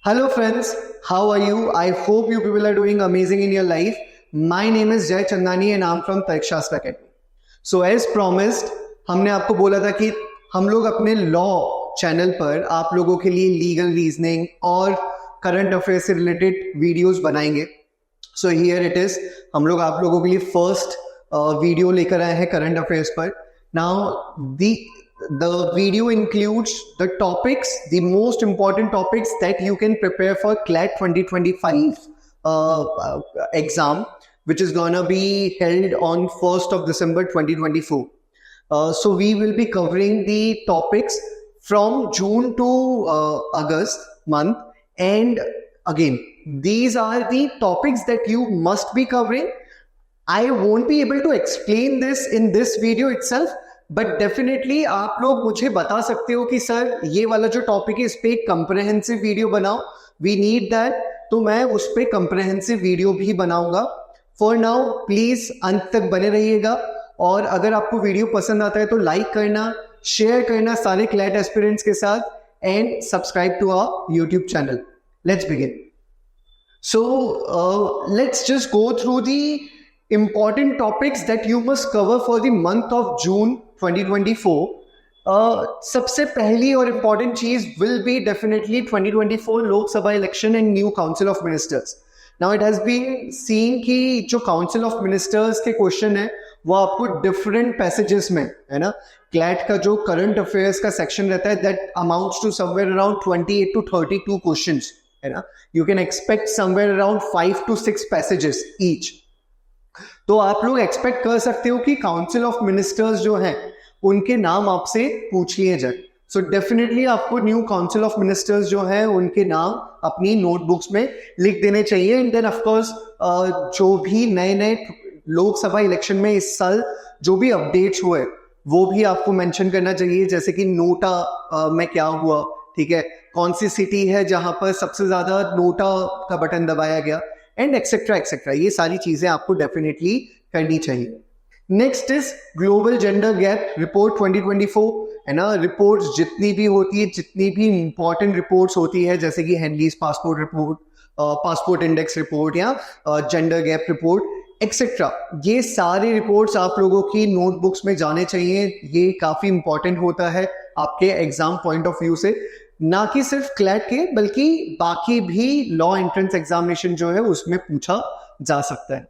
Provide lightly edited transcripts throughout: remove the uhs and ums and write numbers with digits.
Hello friends, how are you? I hope you people are doing amazing in your life. My name is Jay Chandani and I'm from Tarkshastra Academy. So as promised, हमने आपको बोला था कि हम लोग अपने law channel पर आप लोगों के लिए लीगल रीजनिंग और करंट अफेयर से रिलेटेड वीडियोस बनाएंगे. सो हियर इट इज, हम लोग आप लोगों के लिए फर्स्ट वीडियो लेकर आए हैं करंट अफेयर्स पर. Now the video includes the topics, the most important topics that you can prepare for CLAT 2025 exam, which is gonna be held on 1st of December 2024. So we will be covering the topics from June to August month, and again these are the topics that you must be covering. I won't be able to explain this in this video itself, but definitely आप लोग मुझे बता सकते हो कि sir ये वाला जो टॉपिक है इस पे एक कंप्रहेंसिव वीडियो बनाओ, वी नीड दैट. तो मैं उस पे कंप्रहेंसिव वीडियो भी बनाऊंगा. फॉर नाउ प्लीज अंत तक बने रहिएगा, और अगर आपको वीडियो पसंद आता है तो लाइक करना, शेयर करना सारे क्लैट एस्पिरेंट्स के साथ, and subscribe to our YouTube channel. Let's begin. So let's just go through the important topics that you must cover for the month of June 2024. सबसे पहली और important चीज will be definitely 2024 Lok Sabha election and new council of ministers. Now it has been seen कि जो council of ministers के question है वो आपको different passages में है ना. CLAT का जो current affairs का section रहता है that amounts to somewhere around 28 to 32 questions है ना. You can expect somewhere around 5 to 6 passages each. तो आप लोग एक्सपेक्ट कर सकते हो कि काउंसिल ऑफ मिनिस्टर्स जो हैं उनके नाम आपसे पूछ लिए जाए. सो डेफिनेटली आपको न्यू काउंसिल ऑफ मिनिस्टर्स जो है उनके नाम अपनी नोटबुक्स में लिख देने चाहिए. एंड देन ऑफ कोर्स जो भी नए नए लोकसभा इलेक्शन में इस साल जो भी अपडेट्स हुए वो भी आपको मेंशन करना चाहिए, जैसे कि नोटा में क्या हुआ, ठीक है, कौन सी सिटी है जहां पर सबसे ज्यादा नोटा का बटन दबाया गया, एंड एक्सेट्रा एक्सेट्रा. ये सारी चीजें आपको डेफिनेटली करनी चाहिए. Next is global gender gap report 2024 है ना. रिपोर्ट्स जितनी भी होती है, जितनी भी इंपॉर्टेंट रिपोर्ट्स होती है, जैसे कि Henley's passport report, passport index report या जेंडर गैप रिपोर्ट एक्सेट्रा, ये सारी रिपोर्ट्स आप लोगों की नोटबुक्स में जाने चाहिए. ये काफी इंपॉर्टेंट होता है आपके एग्जाम पॉइंट ऑफ व्यू से, ना कि सिर्फ क्लैट के बल्कि बाकी भी लॉ एंट्रेंस एग्जामिनेशन जो है उसमें पूछा जा सकता है.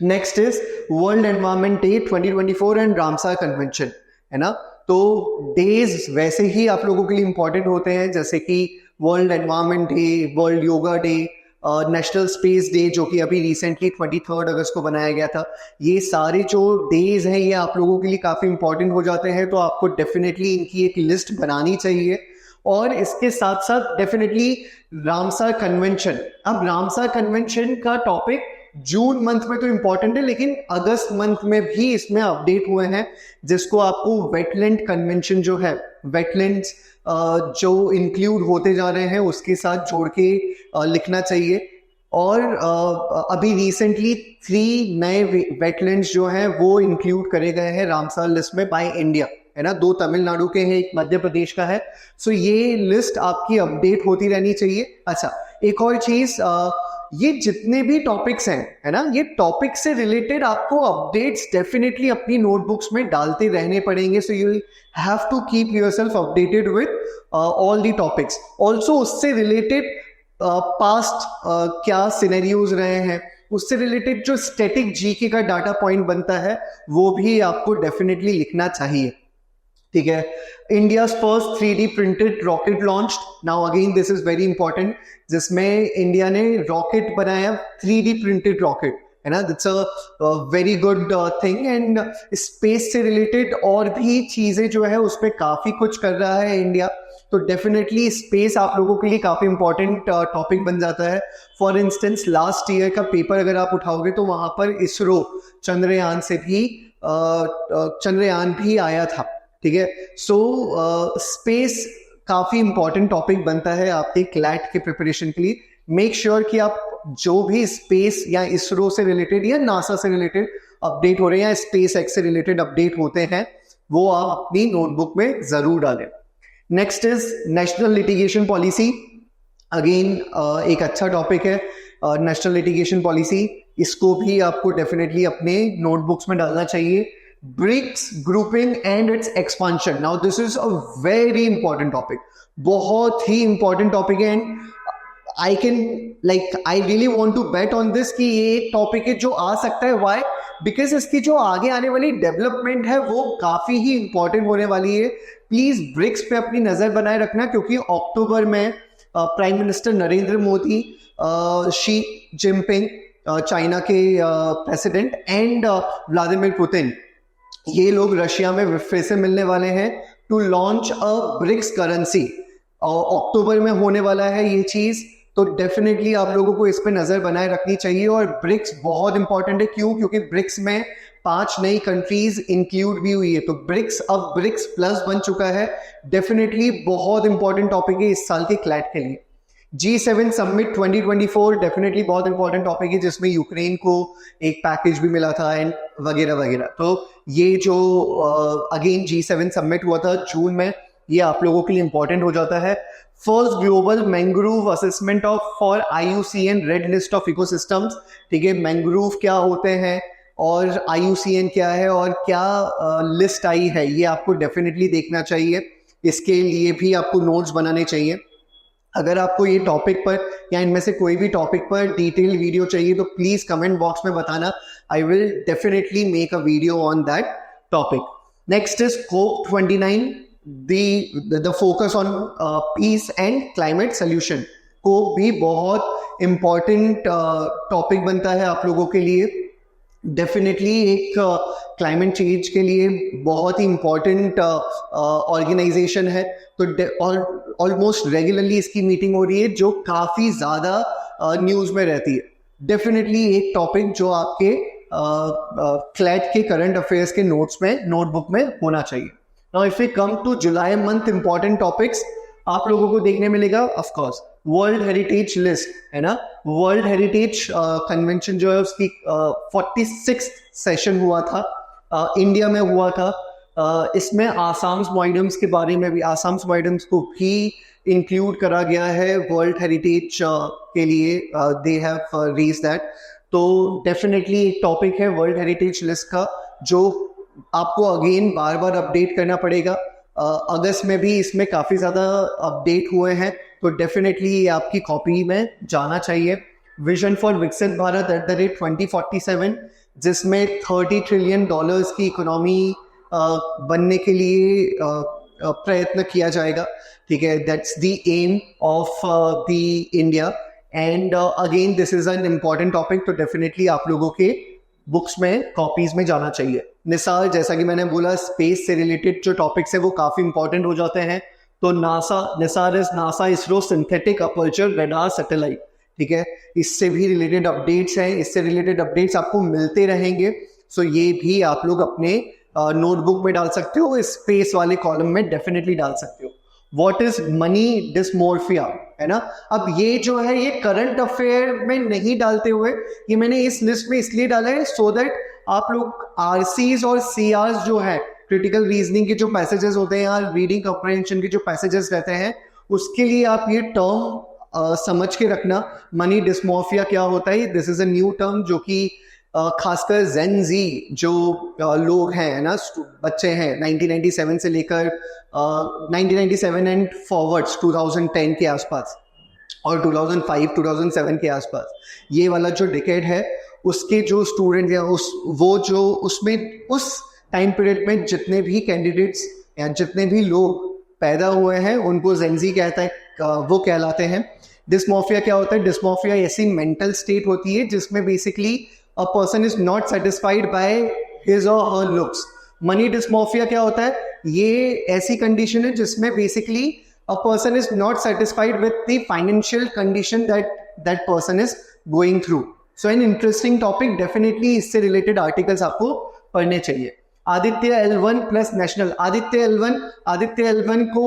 Next is world environment day 2024 and Ramsar convention है ना. तो डेज वैसे ही आप लोगों के लिए इंपॉर्टेंट होते हैं, जैसे कि world environment day, world yoga day, national space day जो कि अभी रिसेंटली 23 अगस्त को बनाया गया था. ये सारे जो डेज हैं ये आप लोगों के लिए काफी इंपॉर्टेंट हो जाते हैं. तो आपको डेफिनेटली इनकी एक लिस्ट बनानी चाहिए. और इसके साथ साथ डेफिनेटली रामसार कन्वेंशन. अब रामसार कन्वेंशन का टॉपिक जून मंथ में तो इंपॉर्टेंट है, लेकिन अगस्त मंथ में भी इसमें अपडेट हुए हैं, जिसको आपको वेटलैंड कन्वेंशन जो है, वेटलैंड्स जो इंक्लूड होते जा रहे हैं उसके साथ जोड़ के लिखना चाहिए. और अभी रिसेंटली 3 नए वेटलैंड्स जो हैं वो इंक्लूड करे गए हैं रामसार लिस्ट में बाय इंडिया है ना. 2 तमिलनाडु के हैं, एक मध्य प्रदेश का है. सो ये लिस्ट आपकी अपडेट होती रहनी चाहिए. अच्छा, एक और चीज, ये जितने भी टॉपिक्स हैं है ना, ये टॉपिक से रिलेटेड आपको अपडेट्स डेफिनेटली अपनी नोटबुक्स में डालते रहने पड़ेंगे. So you have to keep yourself updated with all the topics. Also उससे रिलेटेड पास्ट क्या सिनेरियोज रहे हैं, उससे रिलेटेड जो स्टैटिक जीके का डाटा पॉइंट बनता है वो भी आपको डेफिनेटली लिखना चाहिए. ठीक है. India's first 3D printed rocket launched. Now again this is very important, जिसमें इंडिया ने रॉकेट बनाया, 3D प्रिंटेड रॉकेट है ना. That's a very good thing. And space से रिलेटेड और भी चीजें जो है उसमें काफी कुछ कर रहा है इंडिया. तो डेफिनेटली स्पेस आप लोगों के लिए काफी इंपॉर्टेंट टॉपिक बन जाता है. फॉर इंस्टेंस लास्ट ईयर का पेपर अगर आप उठाओगे तो वहां पर इसरो चंद्रयान से भी चंद्रयान भी आया था. ठीक है. सो स्पेस काफी इंपॉर्टेंट टॉपिक बनता है आपके क्लैट के प्रिपरेशन के लिए. मेक श्योर कि आप जो भी स्पेस या इसरो से रिलेटेड या नासा से रिलेटेड अपडेट हो रहे हैं या स्पेस एक्स से रिलेटेड अपडेट होते हैं वो आप अपनी नोटबुक में जरूर डालें. Next is national litigation policy. Again एक अच्छा टॉपिक है नेशनल लिटिगेशन पॉलिसी, इसको भी आपको डेफिनेटली अपने नोटबुक्स में डालना चाहिए. BRICS grouping and its expansion. Now this is a very important topic, बहुत ही इंपॉर्टेंट टॉपिक है. And I really want to bet on this कि ये एक टॉपिक है जो आ सकता है. वाई? बिकॉज इसकी जो आगे आने वाली डेवलपमेंट है वो काफी ही इंपॉर्टेंट होने वाली है. प्लीज ब्रिक्स पे अपनी नजर बनाए रखना, क्योंकि अक्टूबर में prime minister Narendra Modi, Xi Jinping China के प्रेसिडेंट, एंड व्लादिमीर पुतिन, ये लोग रशिया में फिर से मिलने वाले हैं to launch a BRICS currency. अक्टूबर में होने वाला है ये चीज, तो डेफिनेटली आप लोगों को इस पे नजर बनाए रखनी चाहिए. और ब्रिक्स बहुत इंपॉर्टेंट है. क्यों? क्योंकि ब्रिक्स में 5 नई कंट्रीज इंक्लूड भी हुई है, तो ब्रिक्स अब ब्रिक्स प्लस बन चुका है. डेफिनेटली बहुत इंपॉर्टेंट टॉपिक है इस साल के क्लैट के लिए. G7 समिट 2024 डेफिनेटली बहुत इंपॉर्टेंट टॉपिक है, जिसमें यूक्रेन को एक पैकेज भी मिला था एंड वगैरह वगैरह. तो ये जो अगेन G7 समिट हुआ था जून में, ये आप लोगों के लिए इंपॉर्टेंट हो जाता है. First global mangrove assessment of for IUCN red list of ecosystems. ठीक है, मैंग्रोव क्या होते हैं और IUCN क्या है और क्या लिस्ट आई है, ये आपको डेफिनेटली देखना चाहिए. इसके लिए भी आपको नोट्स बनाने चाहिए. अगर आपको ये टॉपिक पर या इनमें से कोई भी टॉपिक पर डिटेल वीडियो चाहिए तो प्लीज कमेंट बॉक्स में बताना. I will definitely make a video on that topic. Next is COP29, the focus on peace and climate solution को भी बहुत important टॉपिक बनता है आप लोगों के लिए. डेफिनेटली एक क्लाइमेट चेंज के लिए बहुत ही इंपॉर्टेंट ऑर्गेनाइजेशन है. तो ऑलमोस्ट रेगुलरली इसकी मीटिंग हो रही है, जो काफ़ी ज़्यादा न्यूज़ में रहती है. डेफिनेटली एक टॉपिक जो आपके क्लैट के करंट अफेयर्स के नोटबुक में होना चाहिए. Now, if we come to July month important topics, आप लोगों को देखने मिलेगा of course world heritage list है ना. वर्ल्ड हेरिटेज कन्वेंशन जो है उसकी 46th सेशन हुआ था, इंडिया में हुआ था. इसमें आसाम्स मॉइडम्स के बारे में भी, आसाम्स मॉइडम्स को भी इंक्लूड करा गया है वर्ल्ड हेरिटेज के लिए. They have raise that. तो डेफिनेटली एक टॉपिक है वर्ल्ड हेरिटेज लिस्ट का, जो आपको अगेन बार बार अपडेट करना पड़ेगा. अगस्त में भी इसमें काफ़ी ज़्यादा अपडेट हुए हैं, तो डेफिनेटली ये आपकी कॉपी में जाना चाहिए. विजन फॉर विकसित भारत @2047, जिसमें $30 ट्रिलियन की इकोनॉमी बनने के लिए प्रयत्न किया जाएगा. ठीक है, that's the aim of the India. And again this is an important topic, तो डेफिनेटली आप लोगों के बुक्स में कॉपीज में जाना चाहिए. निसार, जैसा कि मैंने बोला, स्पेस से रिलेटेड जो टॉपिक्स है वो काफ़ी इंपॉर्टेंट हो जाते हैं. तो Nisar is NASA ISRO synthetic aperture radar satellite. ठीक है, इससे भी रिलेटेड अपडेट्स हैं, इससे रिलेटेड अपडेट्स आपको मिलते रहेंगे. सो ये भी आप लोग अपने नोटबुक में डाल सकते हो, स्पेस वाले कॉलम में डेफिनेटली डाल सकते हो. वॉट इज मनी डिस्मोर्फिया, है ना. अब ये जो है ये करंट अफेयर में नहीं डालते हुए ये मैंने इस लिस्ट में इसलिए डाला है सो दैट आप लोग RCs और CRs जो है, क्रिटिकल रीजनिंग के जो पैसेजेस होते हैं या रीडिंग कॉम्प्रिहेंशन के जो पैसेजेस रहते हैं, उसके लिए आप ये टर्म समझ के रखना. मनी डिस्मोर्फिया क्या होता है, this is a new term जो कि खासकर जेन जी जो लोग हैं ना, बच्चे हैं 1997 से लेकर 1997 एंड फॉरवर्ड्स 2010 के आसपास और 2005-2007 के आसपास, ये वाला जो डिकेड है उसके जो स्टूडेंट या उसमें उस टाइम पीरियड में जितने भी कैंडिडेट्स या जितने भी लोग पैदा हुए हैं उनको जेनजी कहता है, वो कहलाते हैं. डिस्मोर्फिया क्या होता है? डिस्मोर्फिया ऐसी मेंटल स्टेट होती है जिसमें basically a person is not satisfied by his or her looks. Money dysmorphia क्या होता है? ये ऐसी कंडीशन है जिसमें basically a person is not satisfied with the financial condition that person is going through. So an interesting topic, definitely इससे related articles आपको पढ़ने चाहिए. Aditya L1 plus national. Aditya L1 को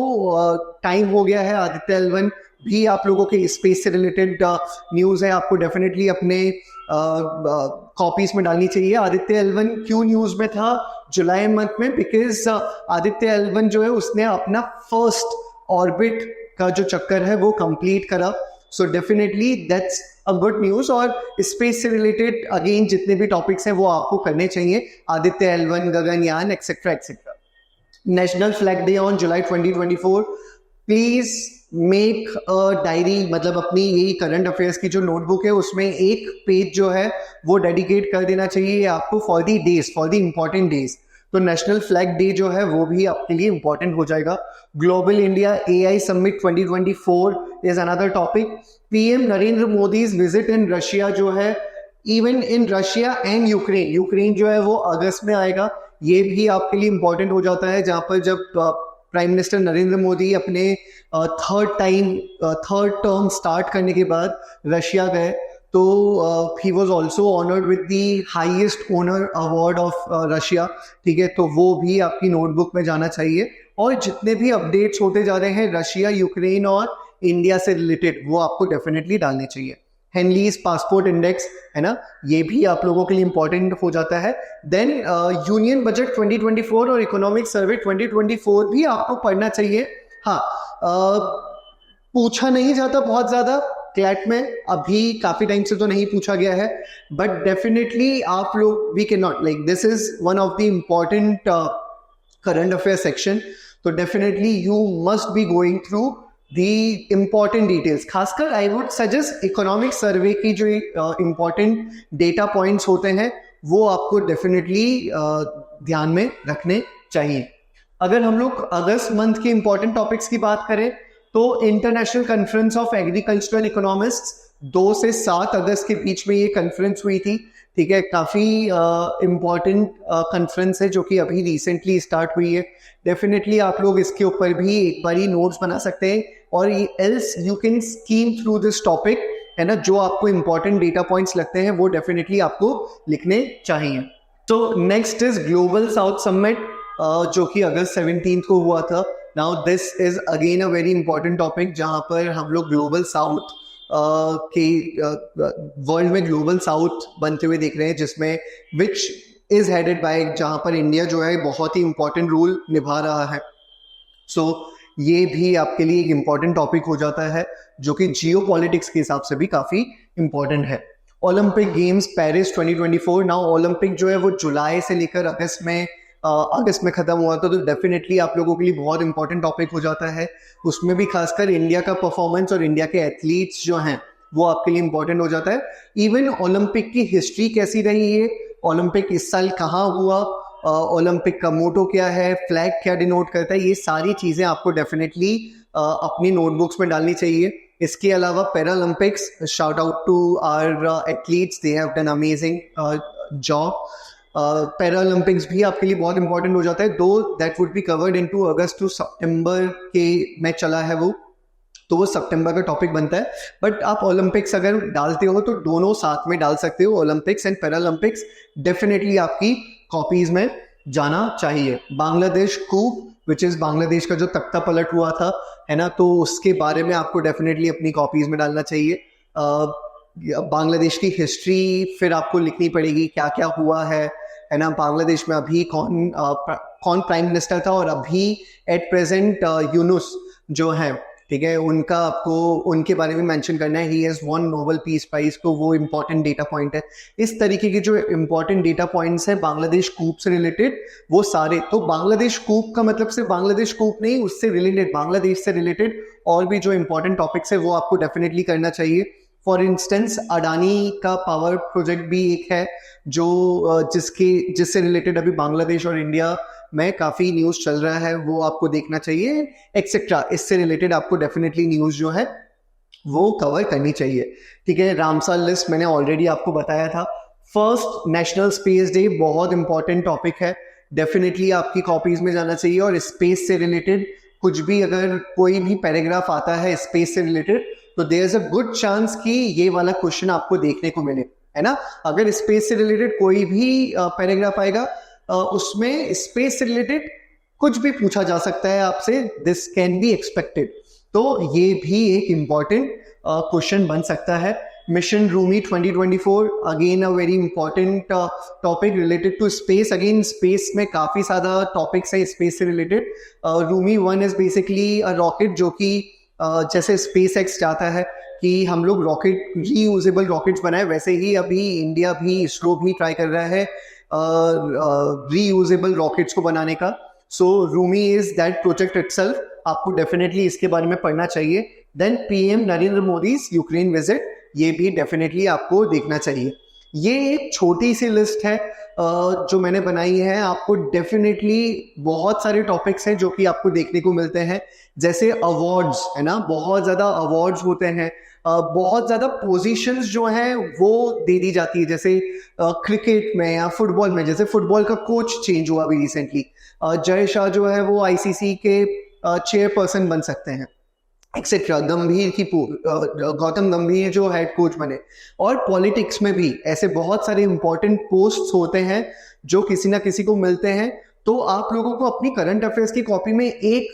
टाइम हो गया है. आदित्य L1 भी आप लोगों के स्पेस से रिलेटेड न्यूज़ है, आपको डेफिनेटली अपने कॉपीज में डालनी चाहिए. आदित्य L1 क्यों न्यूज़ में था जुलाई मंथ में? बिकॉज आदित्य L1 जो है उसने अपना फर्स्ट ऑर्बिट का जो चक्कर है वो कंप्लीट करा. So definitely that's a good news. और स्पेस से रिलेटेड अगेन जितने भी टॉपिक्स हैं वो आपको करने चाहिए, Aditya L1, Gaganyaan etcetera etcetera. National flag day on July 2024, please make a diary, मतलब अपनी यही करंट अफेयर्स की जो नोटबुक है उसमें एक पेज जो है वो डेडिकेट कर देना चाहिए आपको for the days, for the important days. तो नेशनल फ्लैग डे जो है वो भी आपके लिए इंपॉर्टेंट हो जाएगा। Global India AI summit 2024 is another topic. PM Narendra Modi's visit in Russia जो है, even in Russia and Ukraine, Ukraine जो है वो अगस्त में आएगा, ये भी आपके लिए इंपॉर्टेंट हो जाता है। जहां पर जब प्राइम मिनिस्टर नरेंद्र मोदी अपने थर्ड टर्म स्टार्ट करने के बाद रशिया गए, तो he was also honoured with the highest honour award of Russia, ठीक है। तो वो भी आपकी नोटबुक में जाना चाहिए। और जितने भी अपडेट्स होते जा रहे हैं रशिया, यूक्रेन और इंडिया से रिलेटेड, वो आपको डेफिनेटली डालने चाहिए। हेनलीज पासपोर्ट इंडेक्स है ना, ये भी आप लोगों के लिए इंपॉर्टेंट हो जाता है। देन यूनियन बजट 2024 और इकोनॉमिक सर्वे 2024 भी आपको पढ़ना चाहिए। हाँ, पूछा नहीं जाता बहुत ज्यादा क्लैट में, अभी काफी टाइम से तो नहीं पूछा गया है, बट डेफिनेटली आप लोग, we can not like, this is one of the important current affair section, तो definitely you must be going through the important details. खासकर I would suggest economic survey की जो इम्पॉर्टेंट डेटा पॉइंट्स होते हैं वो आपको डेफिनेटली ध्यान में रखने चाहिए। अगर हम लोग अगस्त मंथ के इम्पॉर्टेंट टॉपिक्स की बात करें तो international conference of agricultural economists 2 से 7 अगस्त के बीच में ये कॉन्फ्रेंस हुई थी, ठीक है। काफी इम्पॉर्टेंट कॉन्फ्रेंस है जो कि अभी रिसेंटली स्टार्ट हुई है। डेफिनेटली आप लोग इसके ऊपर भी एक बारी नोट्स बना सकते हैं, और else you can scheme through this topic, है ना। जो आपको इंपॉर्टेंट डेटा पॉइंट्स लगते हैं वो डेफिनेटली आपको लिखने चाहिए। तो next is global south summit, जो कि अगस्त 17 को हुआ था। Now this is again a very important topic, जहां पर हम लोग ग्लोबल साउथ के वर्ल्ड में ग्लोबल साउथ बनते हुए देख रहे हैं, जिसमें विच इज हेडेड बाय, जहां पर इंडिया जो है बहुत ही इंपॉर्टेंट रोल निभा रहा है। सो ये भी आपके लिए एक इंपॉर्टेंट टॉपिक हो जाता है, जो कि जियो पॉलिटिक्स के हिसाब से भी काफी इंपॉर्टेंट है। Olympic games Paris 2024, now Olympic जो है वो जुलाई से लेकर अगस्त में खत्म हुआ था, तो डेफिनेटली आप लोगों के लिए बहुत इंपॉर्टेंट टॉपिक हो जाता है। उसमें भी खासकर इंडिया का परफॉर्मेंस और इंडिया के एथलीट्स जो हैं वो आपके लिए इंपॉर्टेंट हो जाता है। इवन ओलंपिक की हिस्ट्री कैसी रही है, ओलंपिक इस साल कहाँ हुआ, ओलंपिक का मोटो क्या है, फ्लैग क्या डिनोट करता है, ये सारी चीजें आपको डेफिनेटली अपनी नोटबुक्स में डालनी चाहिए। इसके अलावा paralympics, shout out to our athletes, they have done amazing job. Paralympics भी आपके लिए बहुत इंपॉर्टेंट हो जाता है, though that would be covered into August to September के में चला है वो, तो वो सितंबर का टॉपिक बनता है। बट आप ओलंपिक्स अगर डालते हो तो दोनों साथ में डाल सकते हो, ओलंपिक्स एंड पैरालंपिक्स डेफिनेटली आपकी कॉपीज में जाना चाहिए। बांग्लादेश कूप, विच इज बांग्लादेश का जो तख्ता पलट हुआ था, है ना, तो उसके बारे में आपको डेफिनेटली अपनी कॉपीज में डालना चाहिए। बांग्लादेश की हिस्ट्री फिर आपको लिखनी पड़ेगी, क्या क्या हुआ है ना, बांग्लादेश में अभी कौन प्राइम मिनिस्टर था, और अभी एट प्रेजेंट यूनुस जो है, ठीक है, उनका आपको उनके बारे में मेंशन करना है। He has won Nobel Peace Prize, तो वो इंपॉर्टेंट डेटा पॉइंट है। इस तरीके के जो इंपॉर्टेंट डेटा पॉइंट्स हैं बांग्लादेश कूप से रिलेटेड, वो सारे, तो बांग्लादेश कूप का मतलब सिर्फ बांग्लादेश कूप नहीं, उससे रिलेटेड, बांग्लादेश से रिलेटेड और भी जो इंपॉर्टेंट टॉपिक्स है वो आपको डेफिनेटली करना चाहिए। फॉर इंस्टेंस अडानी का पावर प्रोजेक्ट भी एक है जो जिससे रिलेटेड अभी बांग्लादेश और इंडिया में काफी न्यूज चल रहा है, वो आपको देखना चाहिए एक्सेट्रा। इससे रिलेटेड आपको डेफिनेटली न्यूज जो है वो कवर करनी चाहिए, ठीक है। रामसार लिस्ट मैंने ऑलरेडी आपको बताया था। फर्स्ट नेशनल स्पेस डे बहुत इंपॉर्टेंट टॉपिक है, डेफिनेटली आपकी कॉपीज में जाना चाहिए। और स्पेस से रिलेटेड कुछ भी, अगर कोई भी पैराग्राफ आता है स्पेस से रिलेटेड, तो there is a good chance कि ये वाला क्वेश्चन आपको देखने को मिले, है ना। अगर स्पेस से रिलेटेड कोई भी पैराग्राफ आएगा, उसमें स्पेस से रिलेटेड कुछ भी पूछा जा सकता है आपसे, दिस कैन बी एक्सपेक्टेड, तो ये भी एक इंपॉर्टेंट क्वेश्चन बन सकता है। Mission Rhumi 2024, again a very important topic related to space. Again space में काफी सारा टॉपिक्स है स्पेस से related. Rhumi 1 is basically a rocket जो कि जैसे स्पेस एक्स जाता है, कि हम लोग रॉकेट रीयूजेबल रॉकेट्स बनाए, वैसे ही अभी इंडिया भी, इसरो भी ट्राई कर रहा है रीयूजेबल रॉकेट्स को बनाने का. So Rhumi is that project itself. आपको डेफिनेटली इसके बारे में पढ़ना चाहिए. Then PM Narendra Modi Ukraine visit, ये भी डेफिनेटली आपको देखना चाहिए. ये एक छोटी सी लिस्ट है जो मैंने बनाई है. आपको डेफिनेटली बहुत सारे टॉपिक्स हैं जो कि आपको देखने को मिलते हैं, जैसे अवार्ड्स है ना, बहुत ज्यादा अवार्ड्स होते हैं, बहुत ज्यादा पोजीशंस जो हैं वो दे दी जाती है, जैसे क्रिकेट में या फुटबॉल में. जैसे फुटबॉल का कोच चेंज हुआ अभी रिसेंटली, जय शाह जो है वो आईसीसी के चेयरपर्सन बन सकते हैं, एक्सेट्रा. गौतम गंभीर जो हेड कोच बने. और पॉलिटिक्स में भी ऐसे बहुत सारे इंपॉर्टेंट पोस्ट्स होते हैं जो किसी ना किसी को मिलते हैं. तो आप लोगों को अपनी करंट अफेयर्स की कॉपी में एक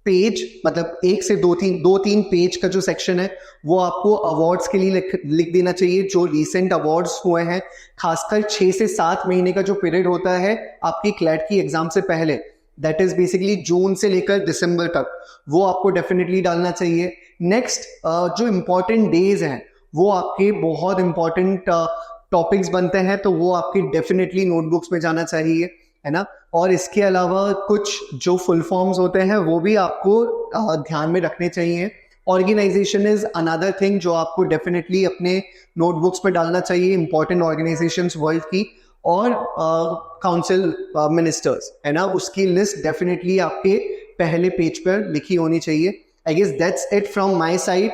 पेज, मतलब 1 से 2-3 पेज का जो सेक्शन है वो आपको अवार्ड्स के लिए लिख देना चाहिए, जो रिसेंट अवार्ड्स हुए हैं. खासकर 6 से 7 महीने का जो पीरियड होता है आपकी क्लैट की एग्जाम से पहले, दैट इज बेसिकली जून से लेकर दिसंबर तक, वो आपको डेफिनेटली डालना चाहिए. नेक्स्ट, जो इम्पोर्टेंट डेज हैं वो आपके बहुत इंपॉर्टेंट टॉपिक्स बनते हैं, तो वो आपके डेफिनेटली नोटबुक्स में जाना चाहिए, है ना. और इसके अलावा कुछ जो फुल फॉर्म्स होते हैं वो भी आपको ध्यान में रखने चाहिए. ऑर्गेनाइजेशन इज अनदर थिंग जो आपको डेफिनेटली अपने नोटबुक्स में डालना चाहिए, इंपॉर्टेंट ऑर्गेनाइजेशंस वर्ल्ड की. और काउंसिल मिनिस्टर्स है ना, उसकी लिस्ट डेफिनेटली आपके पहले पेज पर लिखी होनी चाहिए. I guess that's it from my side.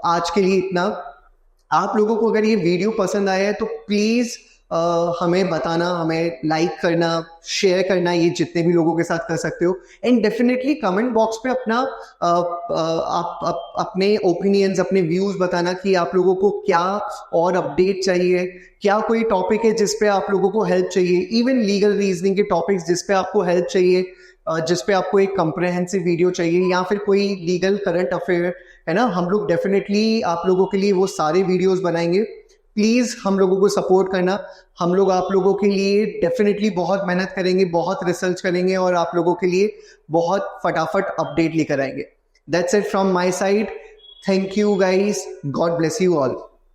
आज के लिए इतना. आप लोगों को अगर ये वीडियो पसंद आया है तो प्लीज हमें बताना, हमें लाइक करना, शेयर करना, ये जितने भी लोगों के साथ कर सकते हो. एंड डेफिनेटली कमेंट बॉक्स पे अपना आप अपने ओपिनियंस, अपने व्यूज बताना कि आप लोगों को क्या और अपडेट चाहिए, क्या कोई टॉपिक है जिस पे आप लोगों को हेल्प चाहिए, इवन लीगल रीजनिंग के टॉपिक्स जिस पे आपको हेल्प चाहिए, जिस पे आपको एक कंप्रहेंसिव वीडियो चाहिए, या फिर कोई लीगल करंट अफेयर है ना. हम लोग डेफिनेटली आप लोगों के लिए वो सारे वीडियोस बनाएंगे. प्लीज हम लोगों को सपोर्ट करना. हम लोग आप लोगों के लिए डेफिनेटली बहुत मेहनत करेंगे, बहुत रिसर्च करेंगे और आप लोगों के लिए बहुत फटाफट अपडेट लेकर आएंगे. That's it from my side. Thank you guys. God bless you all.